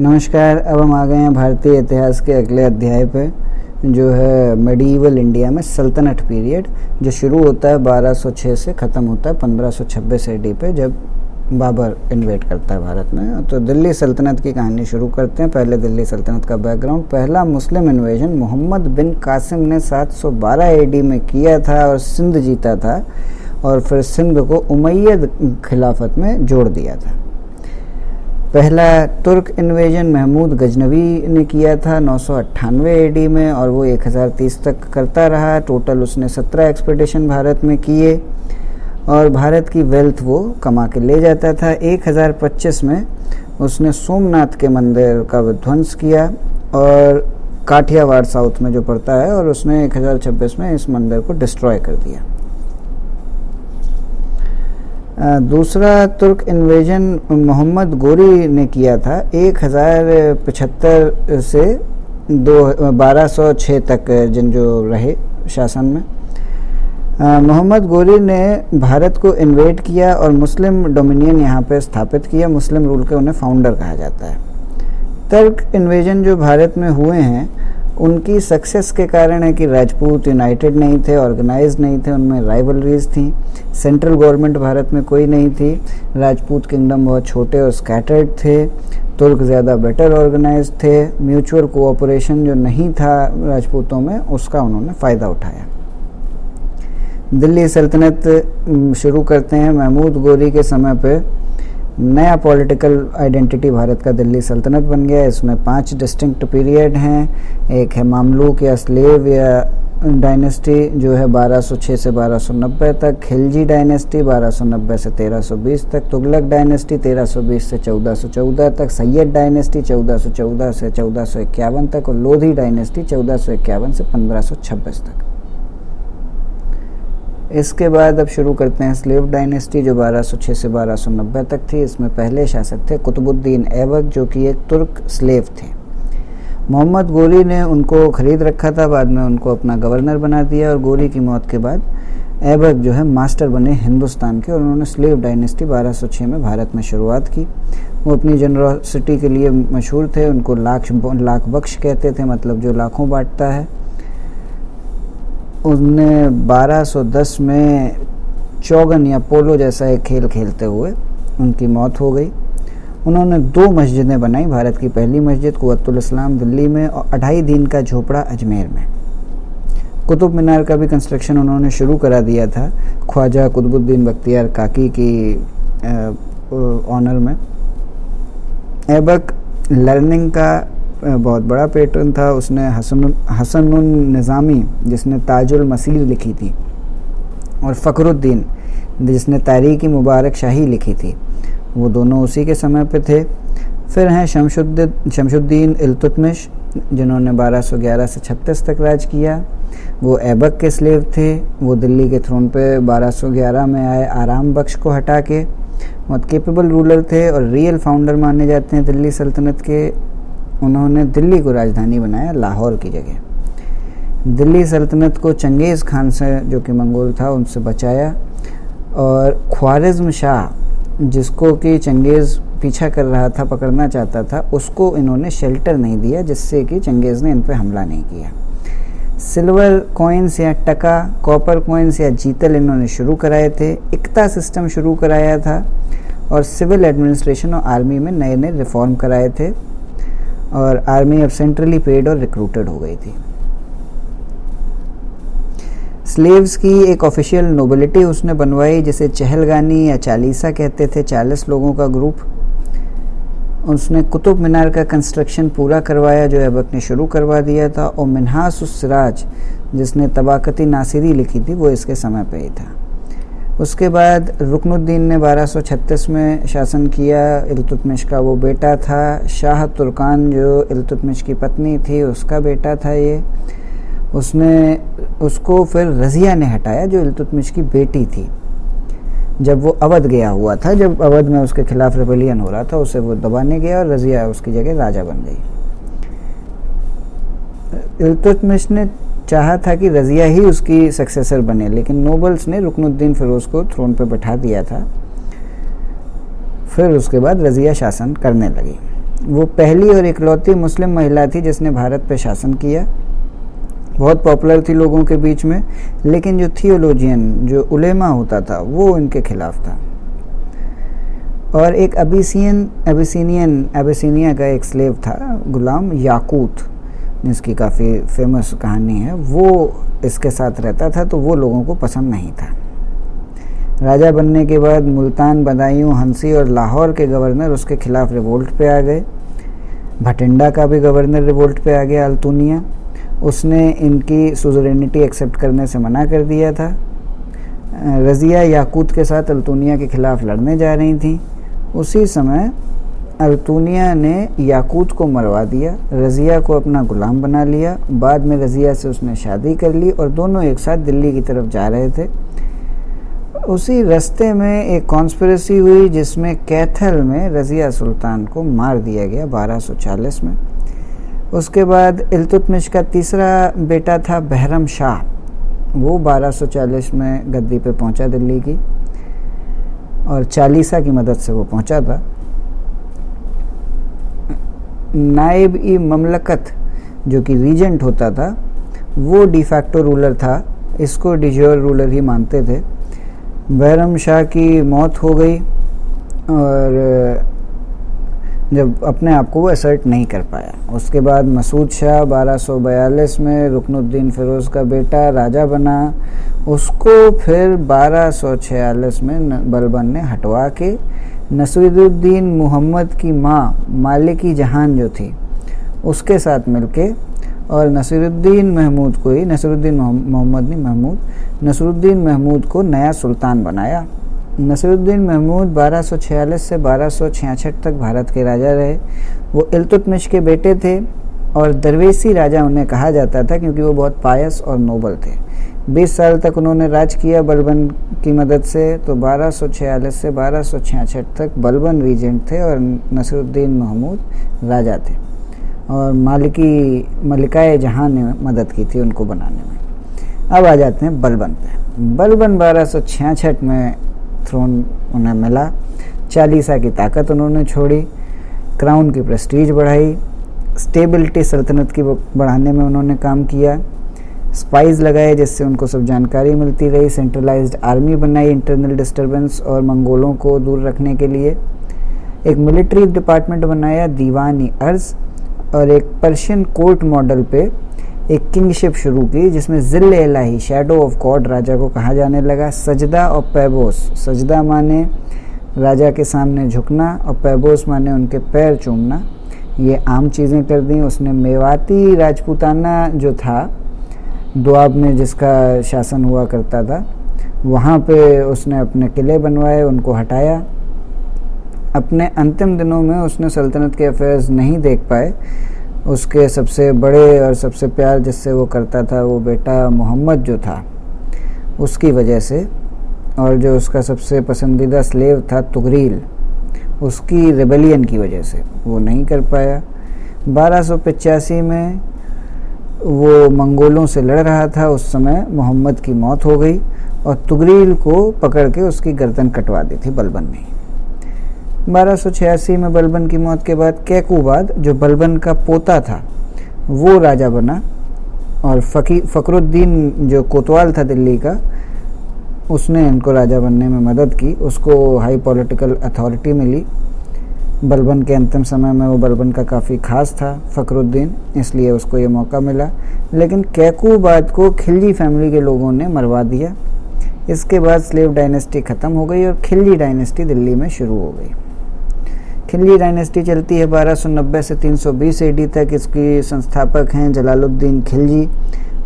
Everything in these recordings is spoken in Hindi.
नमस्कार। अब हम आ गए हैं भारतीय इतिहास के अगले अध्याय पे, जो है मेडिवल इंडिया में सल्तनत पीरियड, जो शुरू होता है 1206 से ख़त्म होता है 1526 AD पे, जब बाबर इन्वेड करता है भारत में। तो दिल्ली सल्तनत की कहानी शुरू करते हैं। पहले दिल्ली सल्तनत का बैकग्राउंड। पहला मुस्लिम इन्वेजन मोहम्मद बिन कासिम ने 712 AD में किया था और सिंध जीता था, और फिर सिंध को उमैयद खिलाफत में जोड़ दिया था। पहला तुर्क इन्वेजन महमूद गजनवी ने किया था 998 AD में, और वो 1030 तक करता रहा। टोटल उसने 17 एक्सपेडिशन भारत में किए और भारत की वेल्थ वो कमा के ले जाता था। 1025 में उसने सोमनाथ के मंदिर का विध्वंस किया और काठियावाड़ साउथ में जो पड़ता है, और उसने 1026 में इस मंदिर को डिस्ट्रॉय कर दिया। दूसरा तुर्क इन्वेजन मोहम्मद गोरी ने किया था 1075 से 1206 तक जिन जो रहे शासन में। मोहम्मद गोरी ने भारत को इन्वेड किया और मुस्लिम डोमिनियन यहाँ पे स्थापित किया। मुस्लिम रूल के उन्हें फाउंडर कहा जाता है। तुर्क इन्वेजन जो भारत में हुए हैं उनकी सक्सेस के कारण है कि राजपूत यूनाइटेड नहीं थे, ऑर्गेनाइज्ड नहीं थे, उनमें राइवलरीज थी। सेंट्रल गवर्नमेंट भारत में कोई नहीं थी। राजपूत किंगडम बहुत छोटे और स्कैटर्ड थे। तुर्क ज़्यादा बेटर ऑर्गेनाइज्ड थे। म्यूचुअल कोऑपरेशन जो नहीं था राजपूतों में, उसका उन्होंने फ़ायदा उठाया। दिल्ली सल्तनत शुरू करते हैं। महमूद गोरी के समय पे नया पॉलिटिकल आइडेंटिटी भारत का दिल्ली सल्तनत बन गया। इसमें 5 डिस्टिंक्ट पीरियड हैं। एक है मामलूक या स्लेव या डायनेस्टी, जो है 1206 से 1290 तक। खिलजी डायनेस्टी 1290 से 1320 तक। तुगलक डायनेस्टी 1320 से 1414 तक। सैयद डायनेस्टी 1414 से 1451 तक, और लोधी डायनेस्टी 1451 से 1526 तक। इसके बाद अब शुरू करते हैं स्लेव डायनेस्टी, जो 1206 से 1290 तक थी। इसमें पहले शासक थे कुतुबुद्दीन ऐबक, जो कि एक तुर्क स्लेव थे। मोहम्मद गोरी ने उनको खरीद रखा था, बाद में उनको अपना गवर्नर बना दिया, और गोरी की मौत के बाद ऐबक जो है मास्टर बने हिंदुस्तान के, और उन्होंने स्लेव डायनेस्टी 1206 में भारत में शुरुआत की। वो अपनी जनरॉसिटी के लिए मशहूर थे। उनको लाख बख्श कहते थे, मतलब जो लाखों बांटता है। उनने 1210 में चौगन या पोलो जैसा एक खेल खेलते हुए उनकी मौत हो गई। उन्होंने 2 मस्जिदें बनाई। भारत की पहली मस्जिद कुव्वतुल इस्लाम दिल्ली में, और 2.5 दिन का झोपड़ा अजमेर में। कुतुब मीनार का भी कंस्ट्रक्शन उन्होंने शुरू करा दिया था ख्वाजा कुतुबुद्दीन बख्तियार काकी की ऑनर में। ऐबक लर्निंग का बहुत बड़ा पैटर्न था। उसने हसनुन निज़ामी, जिसने ताजुल मसीर लिखी थी, और फ़खरुद्दीन, जिसने तारीख़ मुबारक शाही लिखी थी, वो दोनों उसी के समय पे थे। फिर हैं शमशुद्दीन इल्तुतमिश, जिन्होंने 1211 से 36 तक राज किया। वो ऐबक के स्लेव थे। वो दिल्ली के थ्रोन पे 1211 में आए आराम बख्श को हटा के। बहुत केपेबल रूलर थे और रियल फाउंडर माने जाते हैं दिल्ली सल्तनत के। उन्होंने दिल्ली को राजधानी बनाया लाहौर की जगह। दिल्ली सल्तनत को चंगेज़ खान से, जो कि मंगोल था, उनसे बचाया, और ख्वारिज़्म शाह, जिसको कि चंगेज़ पीछा कर रहा था, पकड़ना चाहता था, उसको इन्होंने शेल्टर नहीं दिया, जिससे कि चंगेज़ ने इन पर हमला नहीं किया। सिल्वर कॉइन्स या टका, कॉपर कॉइन्स या जीतल इन्होंने शुरू कराए थे। इक्ता सिस्टम शुरू कराया था, और सिविल एडमिनिस्ट्रेशन और आर्मी में नए नए रिफॉर्म कराए थे, और आर्मी अब सेंट्रली पेड और रिक्रूटेड हो गई थी। स्लेव्स की एक ऑफिशियल नोबिलिटी उसने बनवाई, जिसे चहलगानी या चालीसा कहते थे, 40 लोगों का ग्रुप। उसने कुतुब मीनार का कंस्ट्रक्शन पूरा करवाया, जो ऐबक ने शुरू करवा दिया था, और मिन्हास-उस-सिराज, जिसने तबाकती नासिरी लिखी थी, वो इसके समय पे ही था। उसके बाद रुकनुद्दीन ने 1236 में शासन किया। इल्तुतमिश का वो बेटा था। शाह तुर्कान, जो इल्तुतमिश की पत्नी थी, उसका बेटा था ये। उसको फिर रज़िया ने हटाया, जो इल्तुतमिश की बेटी थी। जब वो अवध गया हुआ था, जब अवध में उसके खिलाफ रेबेलियन हो रहा था, उसे वो दबाने गया, और रज़िया उसकी जगह राजा बन गई। इल्तुतमिश ने चाहा था कि रज़िया ही उसकी सक्सेसर बने, लेकिन नोबल्स ने रुकनुद्दीन फिरोज़ को थ्रोन पर बैठा दिया था। फिर उसके बाद रज़िया शासन करने लगी। वो पहली और इकलौती मुस्लिम महिला थी जिसने भारत पे शासन किया। बहुत पॉपुलर थी लोगों के बीच में, लेकिन जो थियोलॉजियन, जो उलेमा होता था, वो इनके खिलाफ था। और एक एबिसिनिया का एक स्लेव था, गुलाम याकूत, जिसकी काफ़ी फेमस कहानी है, वो इसके साथ रहता था, तो वो लोगों को पसंद नहीं था। राजा बनने के बाद मुल्तान, बदायूं, हंसी और लाहौर के गवर्नर उसके खिलाफ रिवोल्ट पे आ गए। भटिंडा का भी गवर्नर रिवोल्ट पे आ गया, अल्तुनिया। उसने इनकी सुजरेनिटी एक्सेप्ट करने से मना कर दिया था। रज़िया याकूत के साथ अल्तुनिया के खिलाफ लड़ने जा रही थी। उसी समय अल्तुनिया ने याकूत को मरवा दिया, रज़िया को अपना गुलाम बना लिया। बाद में रज़िया से उसने शादी कर ली और दोनों एक साथ दिल्ली की तरफ जा रहे थे। उसी रास्ते में एक कॉन्स्पिरेसी हुई जिसमें कैथल में रज़िया सुल्तान को मार दिया गया 1240 में। उसके बाद इल्तुतमिश का तीसरा बेटा था बहरम शाह, वो 1240 में गद्दी पे पहुंचा दिल्ली की, और चालीसा की मदद से वो पहुंचा था। नायब ई ममलकत जो कि रीजेंट होता था, वो डिफैक्टो रूलर था, इसको डिजोर रूलर ही मानते थे। बहरम शाह की मौत हो गई और जब अपने आप को वो असर्ट नहीं कर पाया। उसके बाद मसूद शाह 1242 में रुकनुद्दीन फ़िरोज़ का बेटा राजा बना। उसको फिर 1246 में बलबन ने हटवा के नसीरुद्दीन मोहम्मद की माँ मालिकी जहान जो थी उसके साथ मिलके, और नसीरुद्दीन महमूद को नया सुल्तान बनाया। नसीरुद्दीन महमूद 1246 से 1266 तक भारत के राजा रहे। वो इल्तुतमिश के बेटे थे और दरवेशी राजा उन्हें कहा जाता था क्योंकि वो बहुत पायस और नोबल थे। 20 साल तक उन्होंने राज किया बलबन की मदद से। तो 1246 से 1266 तक बलबन रीजेंट थे और नसीरुद्दीन महमूद राजा थे, और मलिकाए जहां ने मदद की थी उनको बनाने में। अब आ जाते हैं बलबन पे। बलबन 1266 में थ्रोन उन्हें मिला। चालीसा की ताकत उन्होंने छोड़ी, क्राउन की प्रेस्टीज बढ़ाई, स्टेबिलिटी सल्तनत की बढ़ाने में उन्होंने काम किया, स्पाइस लगाए जिससे उनको सब जानकारी मिलती रही, सेंट्रलाइज्ड आर्मी बनाई इंटरनल डिस्टर्बेंस और मंगोलों को दूर रखने के लिए, एक मिलिट्री डिपार्टमेंट बनाया दीवानी अर्ज, और एक पर्शियन कोर्ट मॉडल पे एक किंगशिप शुरू की जिसमें ज़िल इलाही, शैडो ऑफ गॉड राजा को कहा जाने लगा। सजदा और पैबोस, सजदा माने राजा के सामने झुकना और पैबोस माने उनके पैर चूमना, ये आम चीज़ें कर दी उसने। मेवाती राजपूताना जो था दोआब में जिसका शासन हुआ करता था, वहाँ पे उसने अपने किले बनवाए, उनको हटाया। अपने अंतिम दिनों में उसने सल्तनत के अफेयर्स नहीं देख पाए। उसके सबसे बड़े और सबसे प्यार जिससे वो करता था वो बेटा मोहम्मद जो था उसकी वजह से, और जो उसका सबसे पसंदीदा स्लेव था तुगरील, उसकी रेबेलियन की वजह से वो नहीं कर पाया। 1285 में वो मंगोलों से लड़ रहा था, उस समय मोहम्मद की मौत हो गई और तुगरील को पकड़ के उसकी गर्दन कटवा दी थी बलबन ने। 1286 में बलबन की मौत के बाद कैकूबाद जो बलबन का पोता था वो राजा बना, और फ़खरुद्दीन जो कोतवाल था दिल्ली का, उसने इनको राजा बनने में मदद की। उसको हाई पॉलिटिकल अथॉरिटी मिली। बलबन के अंतिम समय में वो बलबन का काफ़ी खास था फ़खरुद्दीन, इसलिए उसको ये मौका मिला। लेकिन कैकूबाद को खिलजी फैमिली के लोगों ने मरवा दिया। इसके बाद स्लेव डायनेस्टी ख़त्म हो गई और खिलजी डायनेस्टी दिल्ली में शुरू हो गई। खिलजी डायनेस्टी चलती है 1290 से 320 एडी तक। इसकी संस्थापक हैं जलालुद्दीन खिलजी।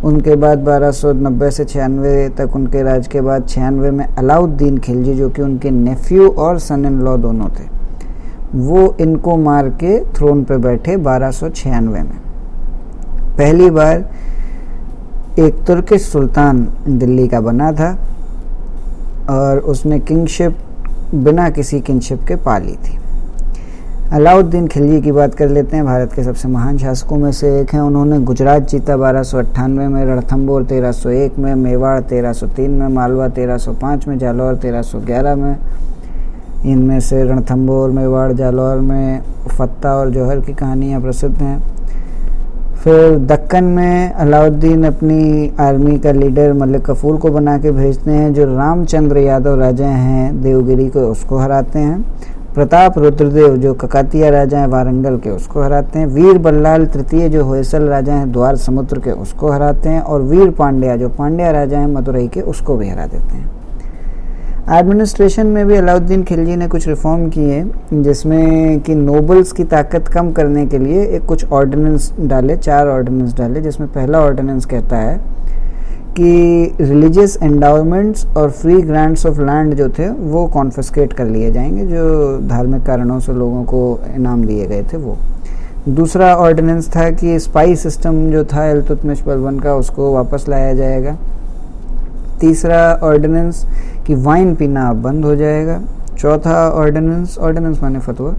उनके बाद 1290 से 96 तक उनके राज के बाद 96 में अलाउद्दीन खिलजी जो कि उनके नेफ्यू और सन इन लॉ दोनों थे, वो इनको मार के थ्रोन पे बैठे 1296 में। पहली बार एक तुर्किश सुल्तान दिल्ली का बना था और उसने किंगशिप बिना किसी किंगशिप के पाली थी। अलाउद्दीन खिलजी की बात कर लेते हैं। भारत के सबसे महान शासकों में से एक हैं। उन्होंने गुजरात जीता 1298 में, रणथंबोर 1301 में, मेवाड़ 1303 में, मालवा 1305 में, जालौर 1311 में, इनमें से रणथंभौर, मेवाड़, जालौर में फत्ता और जौहर की कहानियाँ प्रसिद्ध हैं। फिर दक्कन में अलाउद्दीन अपनी आर्मी का लीडर मलिक कफूर को बना के भेजते हैं, जो रामचंद्र यादव राजा हैं देवगिरी को, उसको हराते हैं। प्रताप रुद्रदेव जो ककातिया राजा हैं वारंगल के, उसको हराते हैं। वीर बल्लाल तृतीय जो होयसल राजा हैं द्वार समुद्र के, उसको हराते हैं। और वीर पांड्या जो पांड्या राजा हैं मदुरई के, उसको भी हरा देते हैं। एडमिनिस्ट्रेशन में भी अलाउद्दीन खिलजी ने कुछ रिफॉर्म किए, जिसमें कि नोबल्स की ताकत कम करने के लिए एक कुछ ऑर्डिनेंस डाले, 4 ऑर्डिनेंस डाले, जिसमें पहला ऑर्डिनेंस कहता है कि रिलीजियस एंडाउमेंट्स और फ्री ग्रांट्स ऑफ लैंड जो थे वो कॉन्फिस्केट कर लिए जाएंगे, जो धार्मिक कारणों से लोगों को इनाम दिए गए थे वो। दूसरा ऑर्डिनेंस था कि स्पाई सिस्टम जो था इल्तुतमिश बलबन का, उसको वापस लाया जाएगा। तीसरा ऑर्डिनेंस कि वाइन पीना अब बंद हो जाएगा। चौथा ऑर्डिनेंस माने फतवा,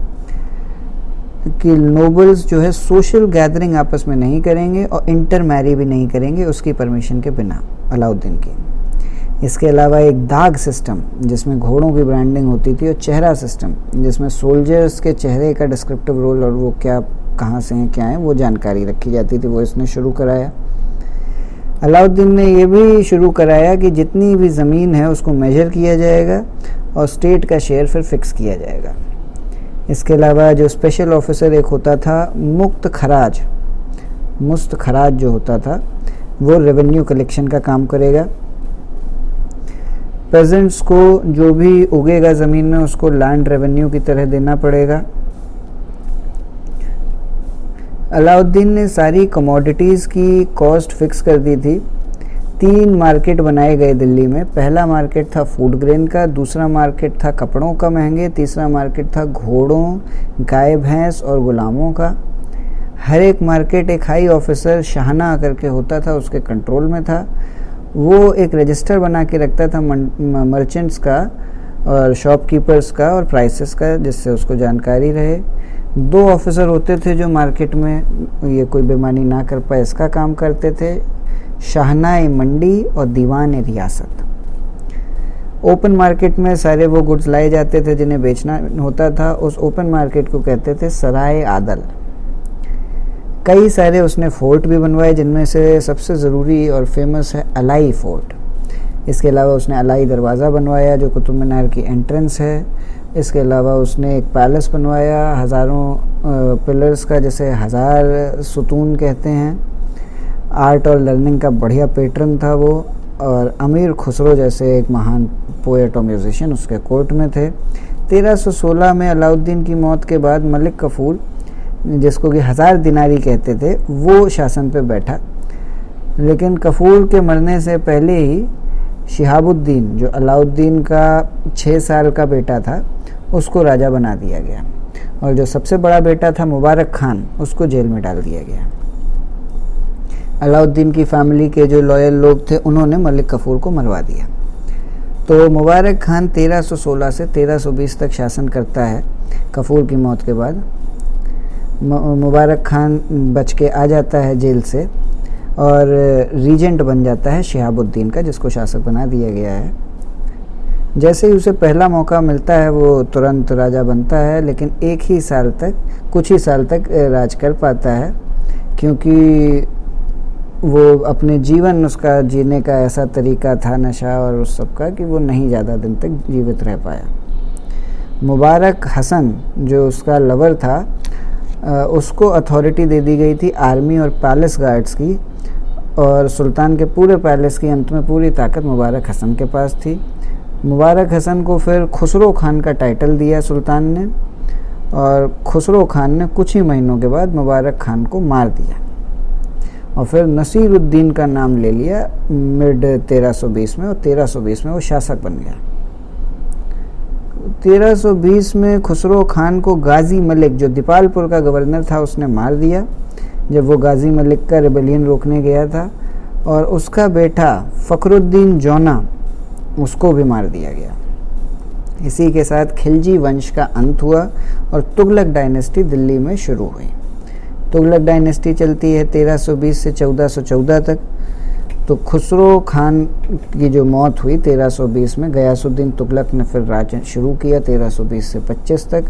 कि नोबल्स जो है सोशल गैदरिंग आपस में नहीं करेंगे और इंटर मैरी भी नहीं करेंगे उसकी परमिशन के बिना, अलाउद्दीन की। इसके अलावा एक दाग सिस्टम जिसमें घोड़ों की ब्रांडिंग होती थी, और चेहरा सिस्टम जिसमें सोल्जर्स के चेहरे का डिस्क्रिप्टिव रोल और वो क्या कहाँ से हैं क्या है वो जानकारी रखी जाती थी, वो इसने शुरू कराया। अलाउद्दीन ने ये भी शुरू कराया कि जितनी भी ज़मीन है उसको मेजर किया जाएगा और स्टेट का शेयर फिर फिक्स किया जाएगा। इसके अलावा जो स्पेशल ऑफिसर एक होता था मुस्त खराज जो होता था, वो रेवेन्यू कलेक्शन का काम करेगा। पेजेंट्स को जो भी उगेगा ज़मीन में उसको लैंड रेवेन्यू की तरह देना पड़ेगा। अलाउद्दीन ने सारी कमोडिटीज़ की कॉस्ट फिक्स कर दी थी। 3 मार्केट बनाए गए दिल्ली में। पहला मार्केट था फूड ग्रेन का, दूसरा मार्केट था कपड़ों का महंगे, तीसरा मार्केट था घोड़ों, गाय भैंस और गुलामों का। हर एक मार्केट एक हाई ऑफिसर शाहना करके होता था, उसके कंट्रोल में था। वो एक रजिस्टर बना के रखता था मर्चेंट्स का और शॉपकीपर्स का और प्राइसेस का, जिससे उसको जानकारी रहे। 2 ऑफिसर होते थे जो मार्केट में ये कोई बेईमानी ना कर पाए इसका काम करते थे, शाहनाए मंडी और दीवान रियासत। ओपन मार्केट में सारे वो गुड्स लाए जाते थे जिन्हें बेचना होता था, उस ओपन मार्केट को कहते थे सराय आदल। कई सारे उसने फोर्ट भी बनवाए, जिनमें से सबसे ज़रूरी और फेमस है अलाई फोर्ट। इसके अलावा उसने अलाई दरवाज़ा बनवाया जो कुतुब मीनार की एंट्रेंस है। इसके अलावा उसने एक पैलेस बनवाया हज़ारों पिलर्स का, जैसे 1000 सुतून कहते हैं। आर्ट और लर्निंग का बढ़िया पैटर्न था वो, और अमीर खुसरो जैसे एक महान पोएट और म्यूजिशियन उसके कोर्ट में थे। 1316 में अलाउद्दीन की मौत के बाद मलिक कफूर, जिसको कि 1000 दिनारी कहते थे, वो शासन पे बैठा। लेकिन कफूर के मरने से पहले ही शिहाबुद्दीन जो अलाउद्दीन का 6 साल का बेटा था उसको राजा बना दिया गया, और जो सबसे बड़ा बेटा था मुबारक खान, उसको जेल में डाल दिया गया। अलाउद्दीन की फैमिली के जो लॉयल लोग थे उन्होंने मलिक कफूर को मरवा दिया। तो मुबारक खान 1316 से 1320 तक शासन करता है। कफूर की मौत के बाद मुबारक खान बच के आ जाता है जेल से और रीजेंट बन जाता है शिहाबुद्दीन का, जिसको शासक बना दिया गया है। जैसे ही उसे पहला मौका मिलता है वो तुरंत राजा बनता है, लेकिन कुछ ही साल तक राज कर पाता है, क्योंकि वो अपने जीवन उसका जीने का ऐसा तरीका था नशा और उस सब का कि वो नहीं ज़्यादा दिन तक जीवित रह पाया। मुबारक हसन जो उसका लवर था, उसको अथॉरिटी दे दी गई थी आर्मी और पैलेस गार्ड्स की, और सुल्तान के पूरे पैलेस की अंत में पूरी ताकत मुबारक हसन के पास थी। मुबारक हसन को फिर खुसरो खान का टाइटल दिया सुल्तान ने, और खुसरो खान ने कुछ ही महीनों के बाद मुबारक खान को मार दिया और फिर नसीरुद्दीन का नाम ले लिया मिड 1320 में, और 1320 में वो शासक बन गया। 1320 में खुसरो खान को गाजी मलिक जो दीपालपुर का गवर्नर था उसने मार दिया, जब वो गाजी मलिक का रिबेलियन रोकने गया था, और उसका बेटा फखरुद्दीन जौना उसको भी मार दिया गया। इसी के साथ खिलजी वंश का अंत हुआ और तुगलक डायनेस्टी दिल्ली में शुरू हुई। तुगलक डायनेस्टी चलती है 1320 से 1414 तक। तो खुसरो खान की जो मौत हुई 1320 में, गयासुद्दीन तुगलक ने फिर राज शुरू किया 1320 से 25 तक।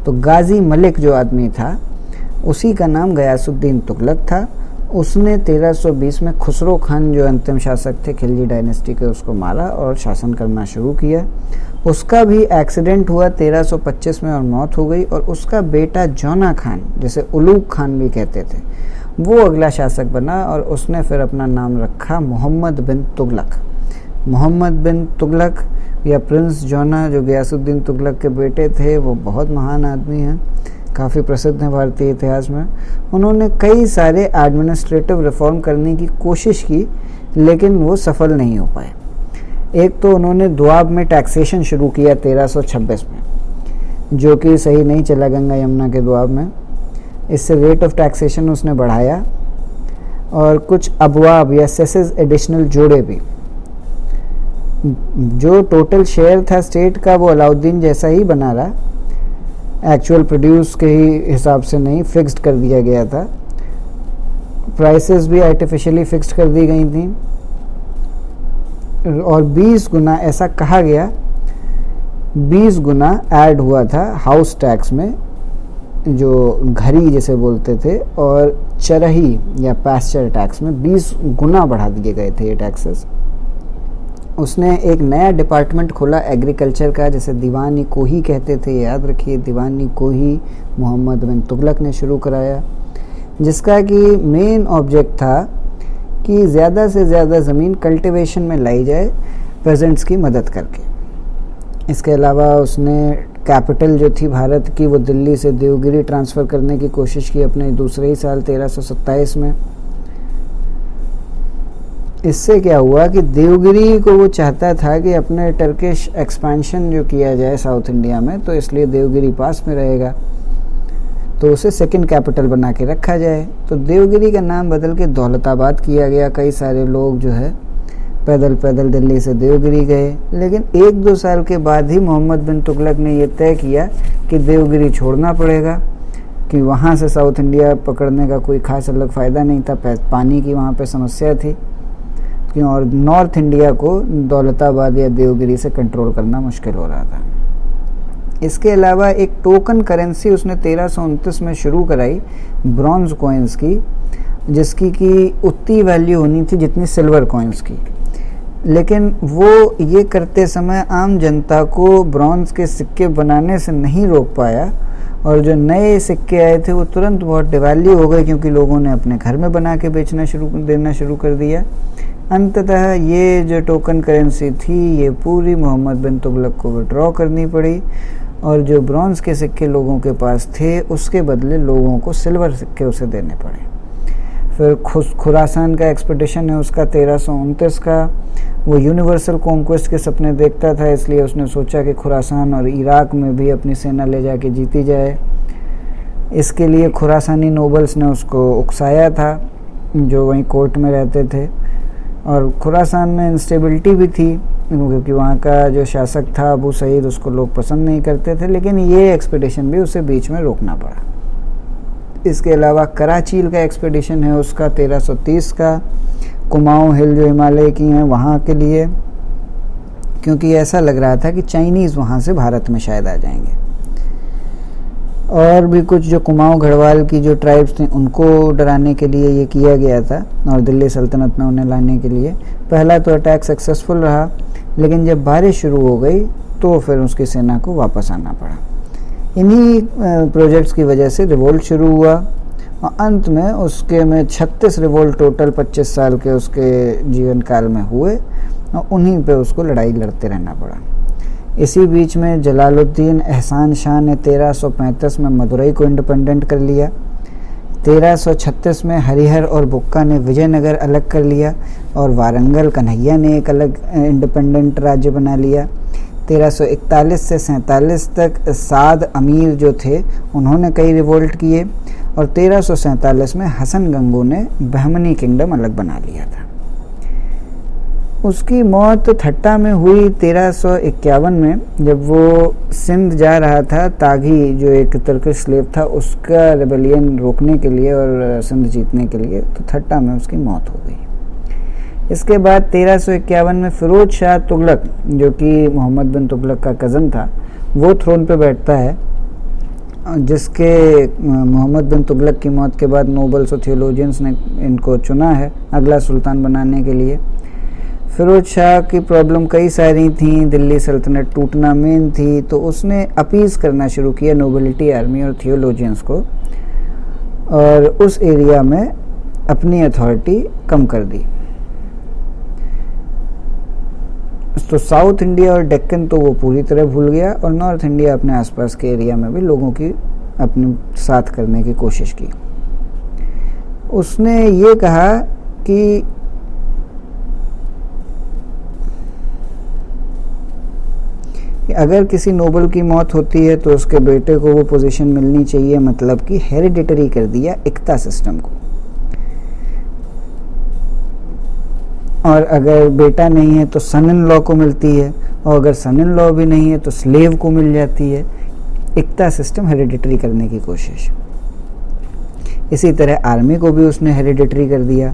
तो गाजी मलिक जो आदमी था उसी का नाम गयासुद्दीन तुगलक था। उसने 1320 में खुसरो खान जो अंतिम शासक थे खिलजी डायनेस्टी के, उसको मारा और शासन करना शुरू किया। उसका भी एक्सीडेंट हुआ 1325 में और मौत हो गई। और उसका बेटा जौना खान, जिसे उलूग खान भी कहते थे, वो अगला शासक बना और उसने फिर अपना नाम रखा मोहम्मद बिन तुगलक। मोहम्मद बिन तुगलक या प्रिंस जौना जो गयासुद्दीन तुगलक के बेटे थे, वो बहुत महान आदमी हैं, काफ़ी प्रसिद्ध हैं भारतीय इतिहास में। उन्होंने कई सारे एडमिनिस्ट्रेटिव रिफॉर्म करने की कोशिश की, लेकिन वो सफल नहीं हो पाए। एक तो उन्होंने दोआब में टैक्सेशन शुरू किया 1326 में, जो कि सही नहीं चला गंगा यमुना के दोआब में। इससे रेट ऑफ टैक्सेशन उसने बढ़ाया और कुछ अबवाब या सेसेस एडिशनल जोड़े भी। जो टोटल शेयर था स्टेट का वो अलाउद्दीन जैसा ही बना रहा, एक्चुअल प्रोड्यूस के ही हिसाब से नहीं, फिक्स्ड कर दिया गया था। प्राइसेस भी आर्टिफिशियली फिक्स्ड कर दी गई थी और 20 गुना, ऐसा कहा गया, 20 गुना ऐड हुआ था हाउस टैक्स में, जो घरी जिसे बोलते थे, और चरही या पैस्चर टैक्स में 20 गुना बढ़ा दिए गए थे ये टैक्सेस। उसने एक नया डिपार्टमेंट खोला एग्रीकल्चर का, जैसे दीवान कोही कहते थे, याद रखिए, दीवान कोही मोहम्मद बिन तुगलक ने शुरू कराया, जिसका कि मेन ऑब्जेक्ट था कि ज़्यादा से ज़्यादा ज़मीन कल्टीवेशन में लाई जाए पेजेंट्स की मदद करके। इसके अलावा उसने कैपिटल जो थी भारत की वो दिल्ली से देवगिरी ट्रांसफ़र करने की कोशिश की अपने दूसरे ही साल 1327 में। इससे क्या हुआ कि देवगिरी को वो चाहता था कि अपने टर्किश एक्सपेंशन जो किया जाए साउथ इंडिया में, तो इसलिए देवगिरी पास में रहेगा, तो उसे सेकंड कैपिटल बना के रखा जाए। तो देवगिरी का नाम बदल के दौलताबाद किया गया। कई सारे लोग जो है पैदल पैदल दिल्ली से देवगिरी गए, लेकिन 1-2 साल के बाद ही मोहम्मद बिन तुगलक ने ये तय किया कि देवगिरी छोड़ना पड़ेगा, कि वहाँ से साउथ इंडिया पकड़ने का कोई खास अलग फ़ायदा नहीं था, पानी की वहाँ पे समस्या थी, और नॉर्थ इंडिया को दौलताबाद या देवगिरी से कंट्रोल करना मुश्किल हो रहा था। इसके अलावा एक टोकन करेंसी उसने 1329 में शुरू कराई, ब्रॉन्ज कॉइन्स की, जिसकी कि उतनी वैल्यू होनी थी जितनी सिल्वर कॉइन्स की। लेकिन वो ये करते समय आम जनता को ब्रॉन्ज के सिक्के बनाने से नहीं रोक पाया, और जो नए सिक्के आए थे वो तुरंत बहुत डिवैल्यू हो गए, क्योंकि लोगों ने अपने घर में बना के देना शुरू कर दिया। अंततः ये जो टोकन करेंसी थी ये पूरी मोहम्मद बिन तुगलक को विड्रॉ करनी पड़ी, और जो ब्रॉन्ज के सिक्के लोगों के पास थे उसके बदले लोगों को सिल्वर सिक्के उसे देने पड़े। फिर खुरासान का एक्सपेडिशन है उसका 1329 का। वो यूनिवर्सल कॉन्क्वेस्ट के सपने देखता था, इसलिए उसने सोचा कि खुरासान और इराक में भी अपनी सेना ले जाके जीती जाए। इसके लिए खुरासानी नोबल्स ने उसको उकसाया था जो वहीं कोर्ट में रहते थे, और खुरासान में इंस्टेबिलिटी भी थी क्योंकि वहाँ का जो शासक था अबू सईद, उसको लोग पसंद नहीं करते थे, लेकिन ये एक्सपेडिशन भी उसे बीच में रोकना पड़ा। इसके अलावा कराचील का एक्सपेडिशन है उसका 1330 का, कुमाऊँ हिल जो हिमालय की हैं वहाँ के लिए, क्योंकि ऐसा लग रहा था कि चाइनीज़ वहाँ से भारत में शायद आ जाएंगे। और भी कुछ जो कुमाऊँ गढ़वाल की जो ट्राइब्स थी उनको डराने के लिए ये किया गया था, और दिल्ली सल्तनत में उन्हें लाने के लिए। पहला तो अटैक सक्सेसफुल रहा, लेकिन जब बारिश शुरू हो गई तो फिर उसकी सेना को वापस आना पड़ा। इन्हीं प्रोजेक्ट्स की वजह से रिवोल्ट शुरू हुआ, और अंत में उसके में 36 रिवोल्ट टोटल 25 साल के उसके जीवन काल में हुए, और उन्हीं पे उसको लड़ाई लड़ते रहना पड़ा। इसी बीच में जलालुद्दीन एहसान शाह ने 1335 में मदुरई को इंडिपेंडेंट कर लिया। 1336 में हरिहर और बुक्का ने विजयनगर अलग कर लिया, और वारंगल कन्हैया ने एक अलग इंडिपेंडेंट राज्य बना लिया। 1341 से 47 तक साद अमीर जो थे उन्होंने कई रिवोल्ट किए, और 1347 में हसन गंगू ने बहमनी किंगडम अलग बना लिया था। उसकी मौत ठट्टा में हुई 1351 में, जब वो सिंध जा रहा था। तागी जो एक तुर्किश स्लेव था उसका रेबेलियन रोकने के लिए और सिंध जीतने के लिए, तो ठट्टा में उसकी मौत हो गई। इसके बाद 1351 में फिरोज शाह तुगलक, जो कि मोहम्मद बिन तुगलक का कज़न था, वो थ्रोन पे बैठता है, जिसके मोहम्मद बिन तुगलक की मौत के बाद नोबल्स और थियोलॉजियंस ने इनको चुना है अगला सुल्तान बनाने के लिए। फिरोज शाह की प्रॉब्लम कई सारी थी, दिल्ली सल्तनत टूटना मेन थी, तो उसने अपीज़ करना शुरू किया नोबिलिटी, आर्मी और थियोलॉजियंस को, और उस एरिया में अपनी अथॉरिटी कम कर दी। तो साउथ इंडिया और डेक्कन तो वो पूरी तरह भूल गया, और नॉर्थ इंडिया अपने आसपास के एरिया में भी लोगों की अपने साथ करने की कोशिश की। उसने ये कहा कि अगर किसी नोबल की मौत होती है तो उसके बेटे को वो पोजीशन मिलनी चाहिए, मतलब कि हेरिडिटरी कर दिया इक्ता सिस्टम को। और अगर बेटा नहीं है तो सन इन लॉ को मिलती है, और अगर सन इन लॉ भी नहीं है तो स्लेव को मिल जाती है। इक्ता सिस्टम हेरिडिटरी करने की कोशिश। इसी तरह आर्मी को भी उसने हेरिडिटरी कर दिया।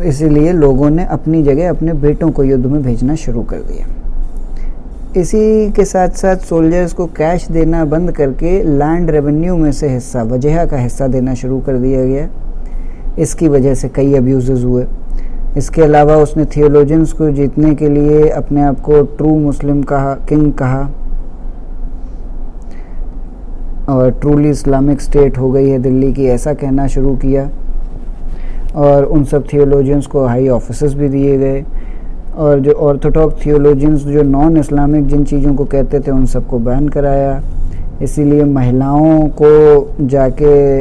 इसीलिए लोगों ने अपनी जगह अपने बेटों को युद्ध में भेजना शुरू कर दिया। इसी के साथ साथ सोल्जर्स को कैश देना बंद करके लैंड रेवेन्यू में से हिस्सा, वजह का हिस्सा देना शुरू कर दिया गया। इसकी वजह से कई अब्यूज़ हुए। इसके अलावा उसने थियोलॉजियंस को जीतने के लिए अपने आप को ट्रू मुस्लिम कहा, किंग कहा, और ट्रूली इस्लामिक स्टेट हो गई है दिल्ली की, ऐसा कहना शुरू किया। और उन सब थियोलॉजियंस को हाई ऑफिसेस भी दिए गए, और जो ऑर्थोडॉक्स थियोलॉजियंस जो नॉन इस्लामिक जिन चीज़ों को कहते थे उन सबको बैन कराया। इसीलिए महिलाओं को जाके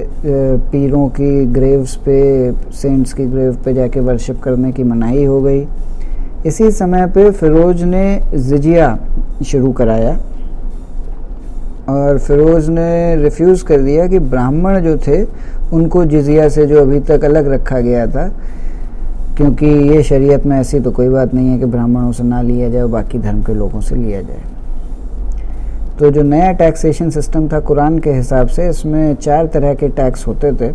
पीरों की ग्रेव्स पे, सेंट्स की ग्रेव पे जाके वर्शिप करने की मनाही हो गई। इसी समय पे फिरोज ने जिजिया शुरू कराया, और फिरोज ने रिफ्यूज़ कर दिया कि ब्राह्मण जो थे उनको जिजिया से जो अभी तक अलग रखा गया था, क्योंकि ये शरीयत में ऐसी तो कोई बात नहीं है कि ब्राह्मणों से ना लिया जाए, बाकी धर्म के लोगों से लिया जाए। तो जो नया टैक्सेशन सिस्टम था कुरान के हिसाब से, इसमें 4 तरह के टैक्स होते थे,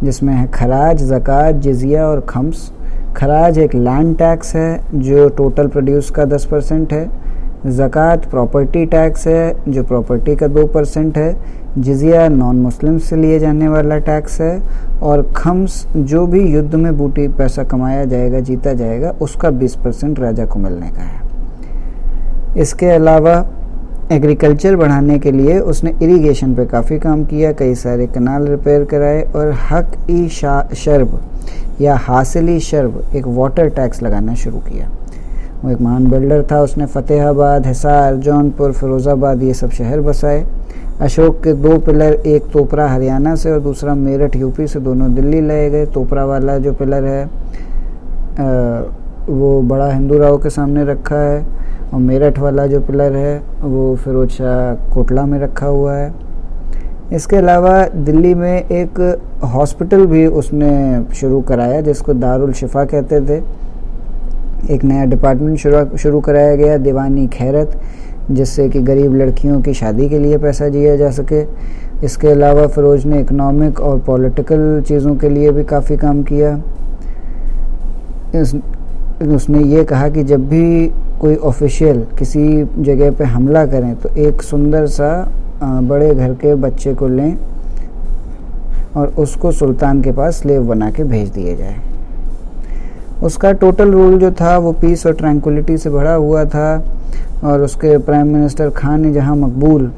जिसमें है खराज, ज़कात, जिजिया और खम्स। खराज एक लैंड टैक्स है जो टोटल प्रोड्यूस का 10% है। ज़कात प्रॉपर्टी टैक्स है जो प्रॉपर्टी का 2% है। जिजिया नॉन मुस्लिम से लिए जाने वाला टैक्स है। और खम्स जो भी युद्ध में बूटी पैसा कमाया जाएगा, जीता जाएगा, उसका 20% राजा को मिलने का है। इसके अलावा एग्रीकल्चर बढ़ाने के लिए उसने इरिगेशन पे काफ़ी काम किया, कई सारे कनाल रिपेयर कराए, और हक ई शर्ब या हासिली शर्ब एक वाटर टैक्स लगाना शुरू किया। वो एक महान बिल्डर था, उसने फतेहाबाद, हिसार, जौनपुर, फिरोज़ाबाद ये सब शहर बसाए। अशोक के 2 पिलर, एक तोपरा हरियाणा से और दूसरा मेरठ यूपी से, दोनों दिल्ली लाए गए। तोपरा वाला जो पिलर है वो बड़ा हिंदू राव के सामने रखा है, और मेरठ वाला जो पिलर है वो फिरोज शाह कोटला में रखा हुआ है। इसके अलावा दिल्ली में एक हॉस्पिटल भी उसने शुरू कराया जिसको दारुल शिफा कहते थे। एक नया डिपार्टमेंट शुरू कराया गया, दीवानी खैरत, जिससे कि गरीब लड़कियों की शादी के लिए पैसा दिया जा सके। इसके अलावा फिरोज ने इकोनॉमिक और पॉलिटिकल चीज़ों के लिए भी काफ़ी काम किया। उसने ये कहा कि जब भी कोई ऑफिशियल किसी जगह पे हमला करें तो एक सुंदर सा बड़े घर के बच्चे को लें और उसको सुल्तान के पास स्लेव बना के भेज दिया जाए। उसका टोटल रूल जो था वो पीस और ट्रैंक्विलिटी से भरा हुआ था, और उसके प्राइम मिनिस्टर खान जहां मकबूल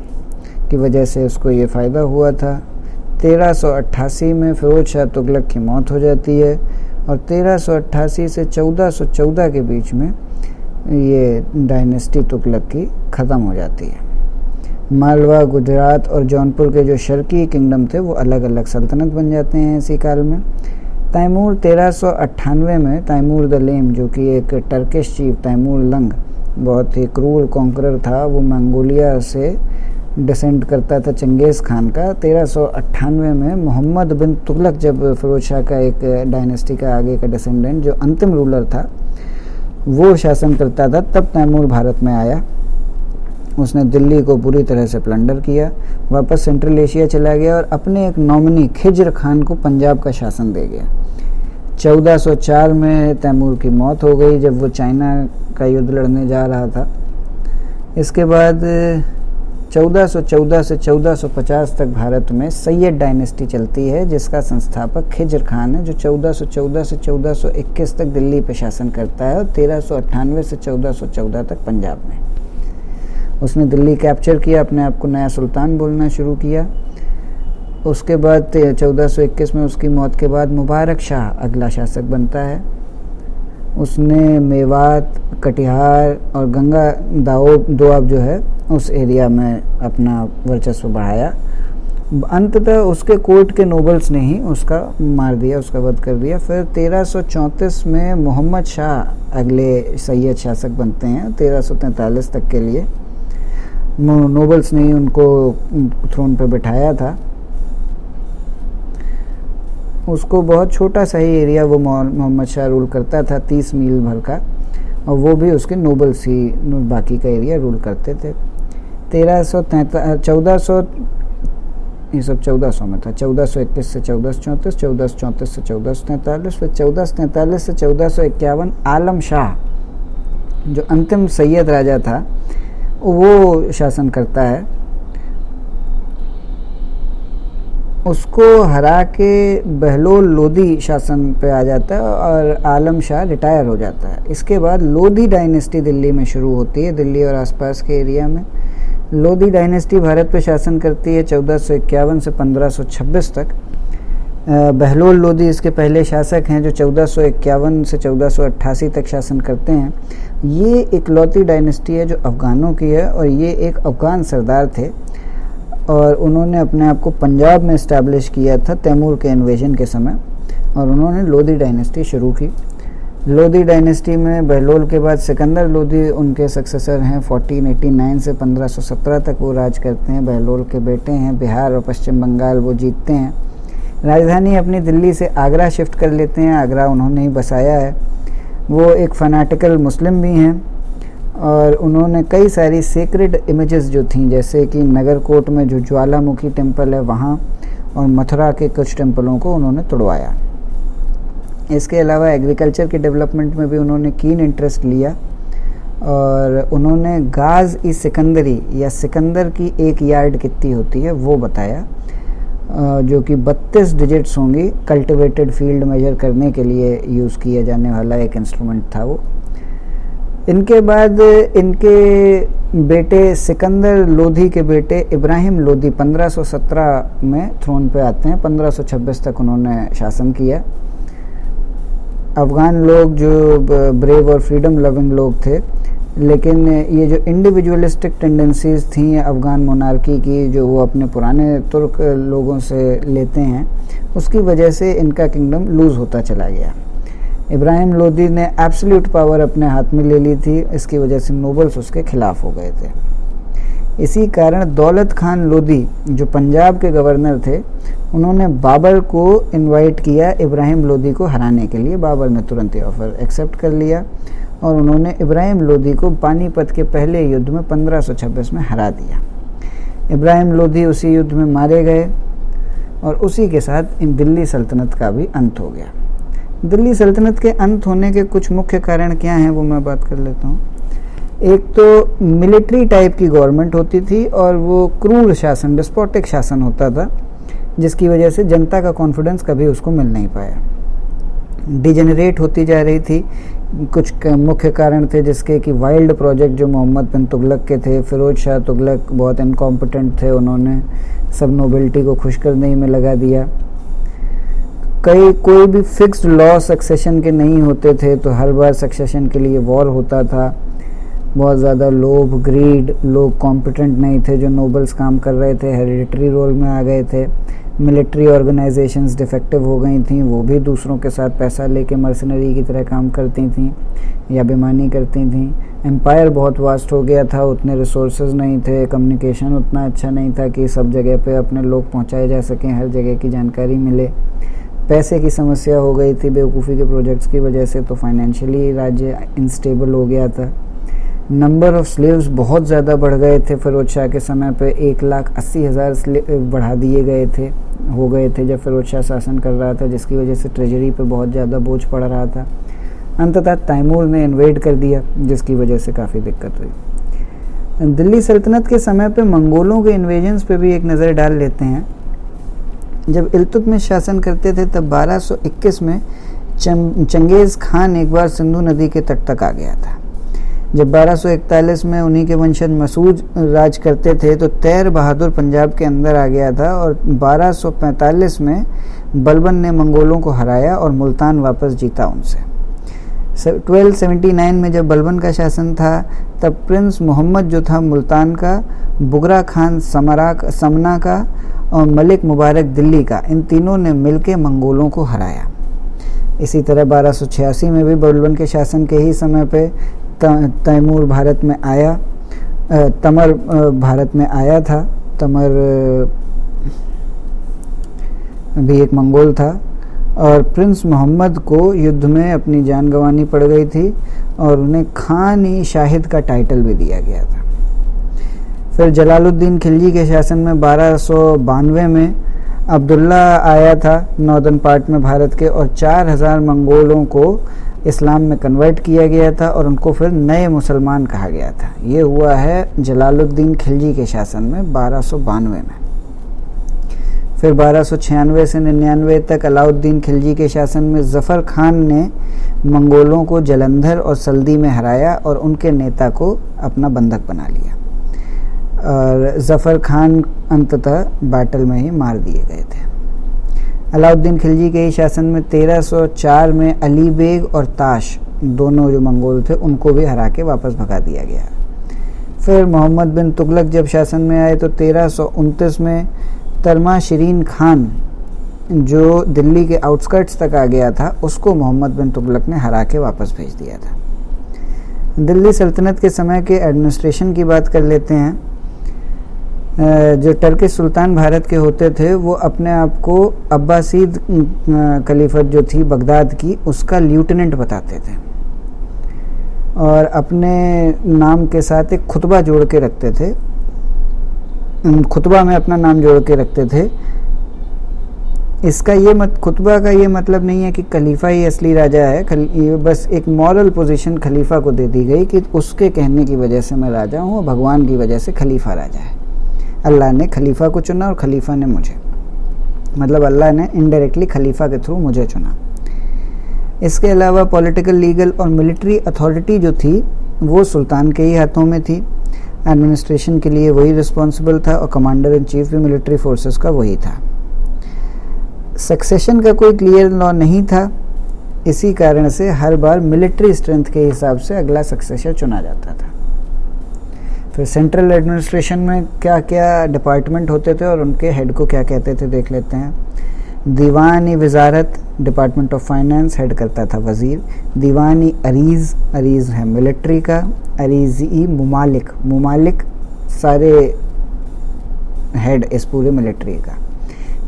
की वजह से उसको ये फ़ायदा हुआ था। 1388 में फिरोज शाह तुगलक की मौत हो जाती है, और 1388 से 1414 के बीच में ये डायनेस्टी तुगलक की ख़त्म हो जाती है। मालवा, गुजरात और जौनपुर के जो शर्की किंगडम थे वो अलग अलग सल्तनत बन जाते हैं इसी काल में। तैमूर 1398 में तैमूर द लेम, जो कि एक टर्किश चीफ तैमूर लंग बहुत ही क्रूर कॉन्करर था, वो मंगोलिया से डिसेंड करता था चंगेज़ खान का। 1398 में मोहम्मद बिन तुगलक जब फिरोज शाह का एक डायनेस्टी का आगे का डिसेंडेंट जो अंतिम रूलर था वो शासन करता था, तब तैमूर भारत में आया उसने दिल्ली को पूरी तरह से प्लंडर किया, वापस सेंट्रल एशिया चला गया और अपने एक नॉमिनी खिज्र खान को पंजाब का शासन दे गया। 1404 में तैमूर की मौत हो गई जब वो चाइना का युद्ध लड़ने जा रहा था। इसके बाद 1414 से 1450 तक भारत में सैयद डायनेस्टी चलती है, जिसका संस्थापक खिज्र खान है, जो 1414 से 1421 तक दिल्ली पर शासन करता है और 1398 से 1414 तक पंजाब में। उसने दिल्ली कैप्चर किया, अपने आप को नया सुल्तान बोलना शुरू किया। उसके बाद 1421 में उसकी मौत के बाद मुबारक शाह अगला शासक बनता है। उसने मेवात, कटिहार और गंगा दोआब जो है उस एरिया में अपना वर्चस्व बढ़ाया। अंततः उसके कोर्ट के नोबल्स ने ही उसका मार दिया, उसका वध कर दिया। फिर 1334 में मोहम्मद शाह अगले सैयद शासक बनते हैं। 1343 तक के लिए नोबल्स ने ही उनको थ्रोन पे बिठाया था। उसको बहुत छोटा सा ही एरिया वो मोहम्मद शाह रूल करता था, 30 मील भर का, और वो भी उसके नोबल्स ही बाकी का एरिया रूल करते थे। 1400 ये सब 1400 में था। 1421 से 1434, 1434 से 1443, फिर 1443 से 1451 आलम शाह जो अंतिम सैयद राजा था वो शासन करता है। उसको हरा के बहलोल लोधी शासन पे आ जाता है और आलम शाह रिटायर हो जाता है। इसके बाद लोधी डायनेस्टी दिल्ली में शुरू होती है, दिल्ली और आसपास के एरिया में। लोधी डायनेस्टी भारत पे शासन करती है 1451 से 1526 तक। बहलोल लोधी इसके पहले शासक हैं जो 1451 से 1488 तक शासन करते हैं। ये इकलौती डायनेस्टी है जो अफ़गानों की है और ये एक अफ़गान सरदार थे और उन्होंने अपने आप को पंजाब में इस्टेब्लिश किया था तैमूर के इन्वेजन के समय, और उन्होंने लोधी डायनेस्टी शुरू की। लोधी डायनेस्टी में बहलोल के बाद सिकंदर लोधी उनके सक्सेसर हैं। 1489 से 1517 तक वो राज करते हैं। बहलोल के बेटे हैं। बिहार और पश्चिम बंगाल वो जीतते हैं। राजधानी अपनी दिल्ली से आगरा शिफ्ट कर लेते हैं। आगरा उन्होंने ही बसाया है। वो एक फनाटिकल मुस्लिम भी हैं और उन्होंने कई सारी सेक्रेड इमेजेस जो थीं, जैसे कि नगरकोट में जो ज्वालामुखी टेम्पल है वहाँ, और मथुरा के कुछ टेम्पलों को उन्होंने तुड़वाया। इसके अलावा एग्रीकल्चर के डेवलपमेंट में भी उन्होंने कीन इंटरेस्ट लिया और उन्होंने गाज ई सिकंदरी या सिकंदर की एक यार्ड कितनी होती है वो बताया, जो कि 32 डिजिट्स होंगी। कल्टिवेटेड फील्ड मेजर करने के लिए यूज़ किया जाने वाला एक इंस्ट्रूमेंट था वो। इनके बाद इनके बेटे सिकंदर लोधी के बेटे इब्राहिम लोधी 1517 में थ्रोन पे आते हैं। 1526 तक उन्होंने शासन किया। अफ़गान लोग जो ब्रेव और फ्रीडम लविंग लोग थे, लेकिन ये जो इंडिविजुअलिस्टिक टेंडेंसीज थी अफ़गान मोनार्की की, जो वो अपने पुराने तुर्क लोगों से लेते हैं, उसकी वजह से इनका किंगडम लूज़ होता चला गया। इब्राहिम लोधी ने एब्सोल्यूट पावर अपने हाथ में ले ली थी। इसकी वजह से नोबल्स उसके खिलाफ हो गए थे। इसी कारण दौलत खान लोधी जो पंजाब के गवर्नर थे, उन्होंने बाबर को इनवाइट किया इब्राहिम लोधी को हराने के लिए। बाबर ने तुरंत ही ऑफ़र एक्सेप्ट कर लिया और उन्होंने इब्राहिम लोधी को पानीपत के पहले युद्ध में 1526 में हरा दिया। इब्राहिम लोधी उसी युद्ध में मारे गए और उसी के साथ इन दिल्ली सल्तनत का भी अंत हो गया। दिल्ली सल्तनत के अंत होने के कुछ मुख्य कारण क्या हैं वो मैं बात कर लेता हूँ। एक तो मिलिट्री टाइप की गवर्नमेंट होती थी और वो क्रूर शासन, डिस्पोटिक शासन होता था, जिसकी वजह से जनता का कॉन्फिडेंस कभी उसको मिल नहीं पाया। डिजेनरेट होती जा रही थी। कुछ मुख्य कारण थे जिसके कि वाइल्ड प्रोजेक्ट जो मोहम्मद बिन तुगलक के थे। फिरोज शाह तुगलक बहुत इनकॉम्पिटेंट थे, उन्होंने सब नोबिलिटी को खुश करने में लगा दिया। कोई भी फिक्स्ड लॉ सक्सेशन के नहीं होते थे, तो हर बार सक्सेशन के लिए वॉर होता था। बहुत ज़्यादा लोभ, ग्रीड, लोग कॉम्पिटेंट नहीं थे जो नोबल्स काम कर रहे थे, हेरिडिटरी रोल में आ गए थे। मिलिट्री ऑर्गेनाइजेशंस डिफेक्टिव हो गई थी, वो भी दूसरों के साथ पैसा लेके मर्सनरी की तरह काम करती थी या बेईमानी करती थी। एम्पायर बहुत वास्ट हो गया था, उतने रिसोर्सेज नहीं थे, कम्युनिकेशन उतना अच्छा नहीं था कि सब जगह पे अपने लोग पहुंचाए जा सकें, हर जगह की जानकारी मिले। पैसे की समस्या हो गई थी बेवकूफ़ी के प्रोजेक्ट्स की वजह से, तो फाइनेंशियली राज्य इनस्टेबल हो गया था। नंबर ऑफ स्लेव्स बहुत ज़्यादा बढ़ गए थे। फिरोज शाह के समय पे 1,80,000 बढ़ा दिए गए थे जब फिरोज शाह शासन कर रहा था, जिसकी वजह से ट्रेजरी पे बहुत ज़्यादा बोझ पड़ रहा था। अंततः तैमूर ने इन्वेड कर दिया, जिसकी वजह से काफ़ी दिक्कत हुई। दिल्ली सल्तनत के समय पे मंगोलों के इन्वेजन्स पे भी एक नज़र डाल लेते हैं। जब इल्तुतमिश शासन करते थे तब 1221 में चंगेज़ खान एक बार सिंधु नदी के तट तक आ गया था। जब 1241 में उन्हीं के वंशज मसूद राज करते थे तो तैर बहादुर पंजाब के अंदर आ गया था और 1245 में बलबन ने मंगोलों को हराया और मुल्तान वापस जीता उनसे। 1279 में जब बलबन का शासन था तब प्रिंस मोहम्मद जो था मुल्तान का, बुगरा खान समना का और मलिक मुबारक दिल्ली का, इन तीनों ने मिलकर मंगोलों को हराया। इसी तरह 1286 में भी बलबन के शासन के ही समय पे तैमूर भारत में आया, तमर भारत में आया था। तमर भी एक मंगोल था और प्रिंस मोहम्मद को युद्ध में अपनी जान गंवानी पड़ गई थी और उन्हें खान ई शाहिद का टाइटल भी दिया गया था। फिर जलालुद्दीन खिलजी के शासन में 1292 में अब्दुल्ला आया था नॉर्दर्न पार्ट में भारत के, और 4000 मंगोलों को इस्लाम में कन्वर्ट किया गया था और उनको फिर नए मुसलमान कहा गया था। ये हुआ है जलालुद्दीन खिलजी के शासन में 1292 में। फिर 1296 से 99 तक अलाउद्दीन खिलजी के शासन में ज़फ़र खान ने मंगोलों को जलंधर और सल्दी में हराया और उनके नेता को अपना बंधक बना लिया और ज़फ़र खान अंततः बैटल में ही मार दिए गए थे। अलाउद्दीन खिलजी के ही शासन में 1304 में अली बेग और ताश, दोनों जो मंगोल थे, उनको भी हरा के वापस भगा दिया गया। फिर मोहम्मद बिन तुगलक जब शासन में आए तो 1329 में तरमा शिरीन खान जो दिल्ली के आउटस्कर्ट्स तक आ गया था, उसको मोहम्मद बिन तुगलक ने हरा के वापस भेज दिया था। दिल्ली सल्तनत के समय के एडमिनिस्ट्रेशन की बात कर लेते हैं। जो टर्किश सुल्तान भारत के होते थे वो अपने आप को अब्बासीद खलीफत जो थी बगदाद की, उसका लेफ्टिनेंट बताते थे और अपने नाम के साथ एक खुतबा जोड़ के रखते थे। खुतबा में अपना नाम जोड़ के रखते थे। इसका ये खुतबा का ये मतलब नहीं है कि खलीफा ही असली राजा है, ये बस एक मॉरल पोजीशन खलीफा को दे दी गई कि उसके कहने की वजह से मैं राजा हूँ, भगवान की वजह से खलीफा राजा है। अल्लाह ने खलीफा को चुना और खलीफा ने मुझे, मतलब अल्लाह ने इनडायरेक्टली खलीफा के थ्रू मुझे चुना। इसके अलावा पॉलिटिकल, लीगल और मिलिट्री अथॉरिटी जो थी वो सुल्तान के ही हाथों में थी। एडमिनिस्ट्रेशन के लिए वही रिस्पॉन्सिबल था और कमांडर इन चीफ भी मिलिट्री फोर्सेस का वही था। सक्सेशन का कोई क्लियर लॉ नहीं था, इसी कारण से हर बार मिलिट्री स्ट्रेंथ के हिसाब से अगला सक्सेसर चुना जाता था। फिर सेंट्रल एडमिनिस्ट्रेशन में क्या क्या डिपार्टमेंट होते थे और उनके हेड को क्या कहते थे देख लेते हैं। दीवानी वजारत, डिपार्टमेंट ऑफ फाइनेंस, हेड करता था वज़ीर। दीवानी अरीज़, अरीज़ है मिलिट्री का। अरीज़ी मुमालिक, मुमालिक सारे हेड इस पूरे मिलिट्री का।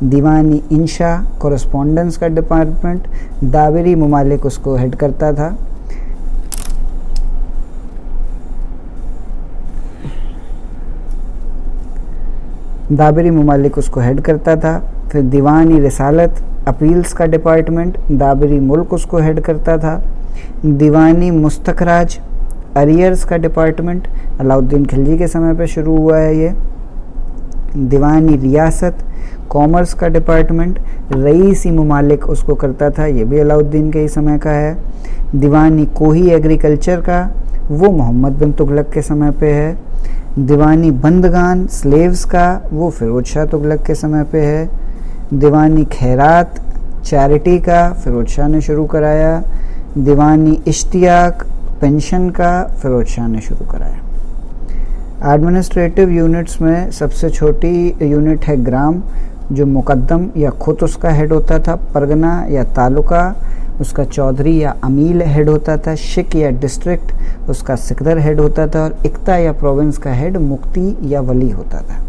दीवानी इंशा, कॉरेस्पॉन्डेंस का डिपार्टमेंट। दावरी मुमालिक उसको हेड करता था। दाबरी मुमालिक उसको हेड करता था। फिर दीवानी रिसालत, अपील्स का डिपार्टमेंट, दाबरी मुल्क उसको हेड करता था। दीवानी मुस्तखराज, अरियर्स का डिपार्टमेंट, अलाउद्दीन खिलजी के समय पे शुरू हुआ है ये। दीवानी रियासत, कॉमर्स का डिपार्टमेंट, रईसी मुमालिक उसको करता था, ये भी अलाउद्दीन के ही समय का है। दीवानी कोही एग्रीकल्चर का, वो मोहम्मद बिन तुगलक के समय पे है। दीवानी बंदगान, स्लेव्स का, वो फिरोज शाह तुगलक के समय पे है। दीवानी खैरात, चैरिटी का, फिरोज शाह ने शुरू कराया। दीवानी इश्तियाक, पेंशन का, फिरोज शाह ने शुरू कराया। एडमिनिस्ट्रेटिव यूनिट्स में सबसे छोटी यूनिट है ग्राम, जो मुकद्दम या खुद उसका हेड होता था। परगना या तालुका, उसका चौधरी या अमील हेड होता था। शिक या डिस्ट्रिक्ट, उसका सिकदर हेड होता था। और इक्ता या प्रोविंस का हेड मुफ्ती या वली होता था।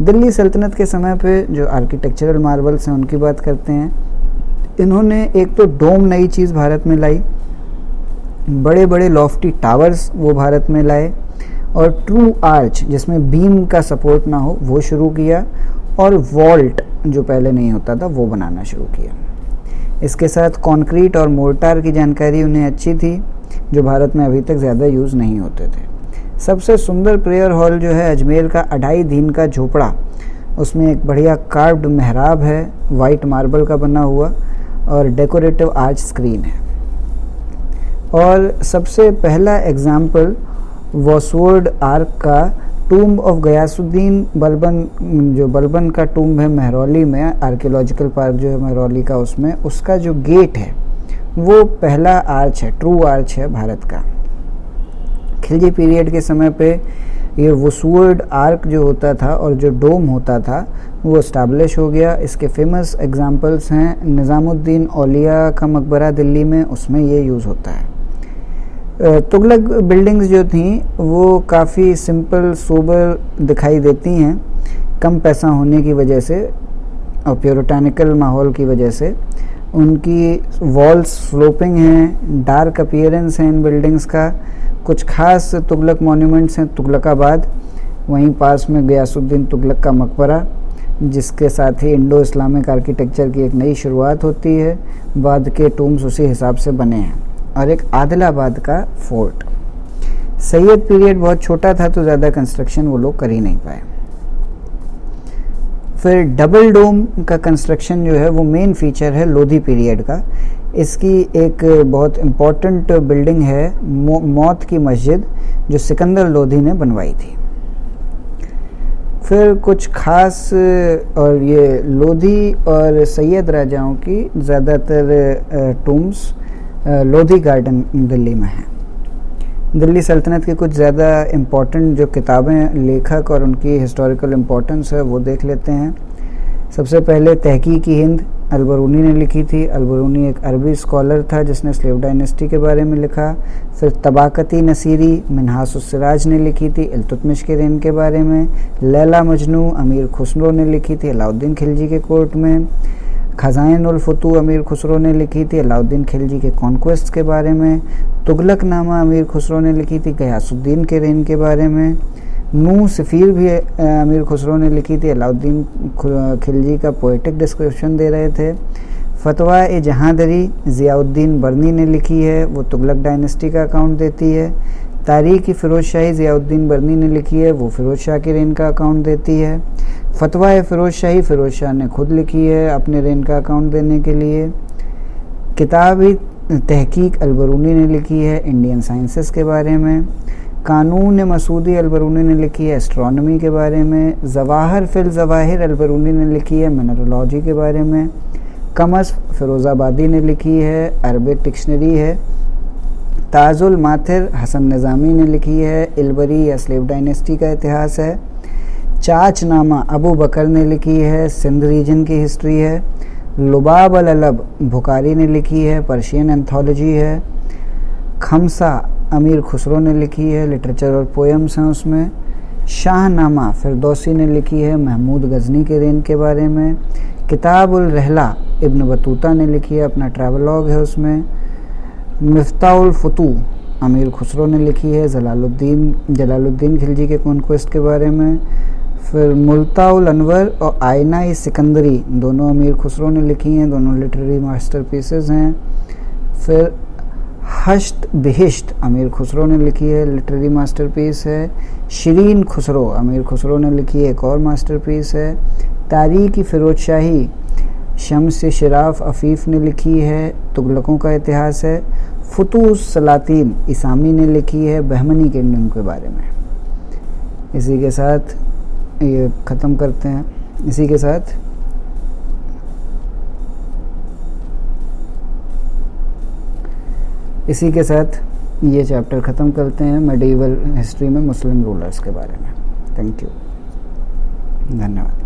दिल्ली सल्तनत के समय पे जो आर्किटेक्चरल मार्वल्स हैं उनकी बात करते हैं। इन्होंने एक तो डोम नई चीज़ भारत में लाई, बड़े बड़े लॉफ्टी टावर्स वो भारत में लाए, और ट्रू आर्च जिसमें बीम का सपोर्ट ना हो वो शुरू किया, और वॉल्ट जो पहले नहीं होता था वो बनाना शुरू किया। इसके साथ कंक्रीट और मोर्टार की जानकारी उन्हें अच्छी थी, जो भारत में अभी तक ज़्यादा यूज़ नहीं होते थे। सबसे सुंदर प्रेयर हॉल जो है अजमेर का 2.5 दिन का झोपड़ा, उसमें एक बढ़िया कार्व्ड मेहराब है, वाइट मार्बल का बना हुआ, और डेकोरेटिव आर्च स्क्रीन है। और सबसे पहला एग्जाम्पल वॉसवर्ड आर्क का टूम्ब ऑफ गयासुद्दीन बलबन, जो बलबन का टूम्ब है महरौली में, आर्कियोलॉजिकल पार्क जो है महरौली का, उसमें उसका जो गेट है वो पहला आर्च है, ट्रू आर्च है भारत का। खिलजी पीरियड के समय पे ये वॉसवर्ड आर्क जो होता था और जो डोम होता था वो इस्टेब्लिश हो गया। इसके फेमस एग्जाम्पल्स हैं निज़ामुद्दीन औलिया का मकबरा दिल्ली में, उसमें ये यूज़ होता है। तुगलक बिल्डिंग्स जो थी वो काफ़ी सिंपल सोबर दिखाई देती हैं, कम पैसा होने की वजह से और प्योरिटानिकल माहौल की वजह से। उनकी वॉल्स स्लोपिंग हैं, डार्क अपीयरेंस है इन बिल्डिंग्स का। कुछ खास तुगलक मॉन्यूमेंट्स हैं तुगलकाबाद, वहीं पास में गयासुद्दीन तुगलक का मकबरा, जिसके साथ ही इंडो इस्लामिक आर्किटेक्चर की एक नई शुरुआत होती है। बाद के टूम्स उसी हिसाब से बने हैं, और एक आदिलाबाद का फोर्ट। सैयद पीरियड बहुत छोटा था तो ज़्यादा कंस्ट्रक्शन वो लोग कर ही नहीं पाए। फिर डबल डोम का कंस्ट्रक्शन जो है वो मेन फीचर है लोधी पीरियड का। इसकी एक बहुत इम्पॉर्टेंट बिल्डिंग है मौत की मस्जिद, जो सिकंदर लोधी ने बनवाई थी। फिर कुछ खास, और ये लोधी और सैयद राजाओं की ज़्यादातर टूम्स लोधी गार्डन दिल्ली में है। दिल्ली सल्तनत की कुछ ज़्यादा इम्पॉर्टेंट जो किताबें, लेखक और उनकी हिस्टोरिकल इम्पोर्टेंस है वो देख लेते हैं। सबसे पहले तहकीकी हिंद अलबरूनी ने लिखी थी। अलबरूनी एक अरबी स्कॉलर था जिसने स्लेव डायनेस्टी के बारे में लिखा। फिर तबाकती नसीरी मिन्हास-उस-सिराज ने लिखी थी इल्तुतमिश के रेन के बारे में। लैला मजनू अमीर खुसरो ने लिखी थी अलाउद्दीन खिलजी के कोर्ट में। खज़ाइन-उल-फुतूह अमीर खुसरो ने लिखी थी अलाउद्दीन खिलजी के कॉन्क्वेस्ट के बारे में। तुगलक नामा अमीर खुसरो ने लिखी थी गयासुद्दीन के रेन के बारे में। नू सफ़ीर भी अमीर खुसरो ने लिखी थी, अलाउद्दीन खिलजी का पोएटिक डिस्क्रिप्शन दे रहे थे। फतवा-ए-जहांदरी ज़ियाउद्दीन बर्नी ने लिखी है, वो तुगलक डायनेस्टी का अकाउंट देती है। तारीख़-ए-फ़िरोज़ शाही ज़ियाउद्दीन बर्नी ने लिखी है, वो फ़िरोज़ शाह के रेन का अकाउंट देती है। फतवा-ए-फ़िरोज़ शाही फ़िरोज़ शाह ने खुद लिखी है अपने रेन का अकाउंट देने के लिए। किताब-ए-तहकीक अलबरूनी ने लिखी है इंडियन साइंसेस के बारे में। कानून-ए-मसूदी अलबरूनी ने लिखी है एस्ट्रोनॉमी के बारे में। ज़वाहर फिल ज़वाहिर अलबरूनी ने लिखी है मिनरलॉजी के बारे में। कमस फ़िरोज़ाबादी ने लिखी है अरबिक डिक्शनरी है। ताजुल माथिर हसन निज़ामी ने लिखी है इलबरी या स्लेव डायनेस्टी का इतिहास है। चाचनामा अबू बकर ने लिखी है सिंध रीजन की हिस्ट्री है। लुबाब अल-अलब बुखारी ने लिखी है पर्शियन एंथोलॉजी है। खमसा अमीर खुसरो ने लिखी है, लिटरेचर और पोएम्स हैं उसमें। शाहनामा फिरदौसी ने लिखी है महमूद गज़नी के रेन के बारे में। किताबुल रहला इब्न बतूता ने लिखी है, अपना ट्रैवलॉग है उसमें। मिफ्ताहुल फुतूह अमीर खुसरो ने लिखी है जलालुद्दीन खिलजी के कॉन्क्वेस्ट के बारे में। फिर मुल्ताउल अनवर और आईना सिकंदरी दोनों अमीर खुसरो ने लिखी हैं, दोनों लिटरेरी मास्टरपीसेस हैं। फिर हश्त बिहिश्त अमीर खुसरो ने लिखी है, लिटरेरी मास्टरपीस है। शिरीन खुसरो अमीर खुसरो ने लिखी है, एक और मास्टरपीस है। तारीख़-ए-फ़िरोज़ शाही शम्स शराफ अफ़ीफ़ ने लिखी है, तुगलकों का इतिहास है। फुतूह-उस-सलातीन इसामी ने लिखी है बहमनी किंगडम के बारे में। इसी के साथ ये ख़त्म करते हैं, इसी के साथ ये चैप्टर ख़त्म करते हैं मेडिवल हिस्ट्री में मुस्लिम रूलर्स के बारे में। थैंक यू, धन्यवाद।